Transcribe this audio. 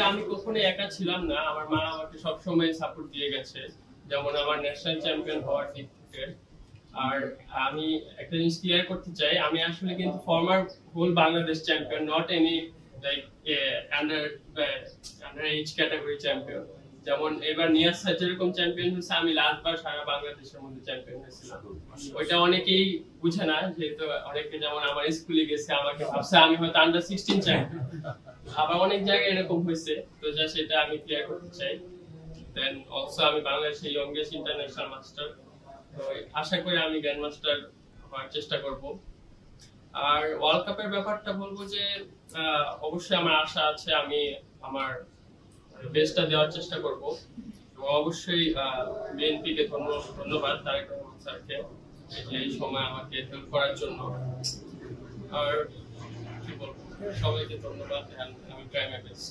আমি কখনো একা ছিলাম না, আমার মা আমাকে সবসময় সাপোর্ট দিয়ে গেছে, যেমন আমার ন্যাশনাল চ্যাম্পিয়ন হওয়ার দিক থেকে। আর আমি একটা জিনিস ক্লিয়ার করতে চাই, আমি আসলে কিন্তু former whole Bangladesh champion, not any like under under age category champion. যেমন এবার নিয়াজ স্যার যেরকম চ্যাম্পিয়ন হয়েছে, আমি লাস্টবার সারা বাংলাদেশের মধ্যে চ্যাম্পিয়ন হয়েছিলাম। ওইটা অনেকেই বুঝে না, যেহেতু অনেকে যেমন আমার স্কুলে গেছে আমাকে ভাবছে আমি হয়তো আন্ডার 16 চ্যাম্পিয়ন, আবার অনেক জায়গায় এরকম হয়েছে। তো যা সেটা আমি ক্লিয়ার করতে চাই। দেন অলসো আমি বাংলাদেশের ইয়ংগেস্ট ইন্টারন্যাশনাল মাস্টার, তো আশা করি আমি গ্র্যান্ড মাস্টার হওয়ার চেষ্টা করব। আর ওয়ার্ল্ড কাপের ব্যাপারটা বলবো যে অবশ্যই আমার আশা আছে, আমি আমার বেস্টটা দেওয়ার চেষ্টা করব। এবং অবশ্যই বিএনপিকে ধন্যবাদ, তারেক রহমান স্যারকে এই সময় আমাকে হেল্প করার জন্য। আর কি বলবো, সবাইকে ধন্যবাদ, আমি ট্রাই মাই বেস্ট।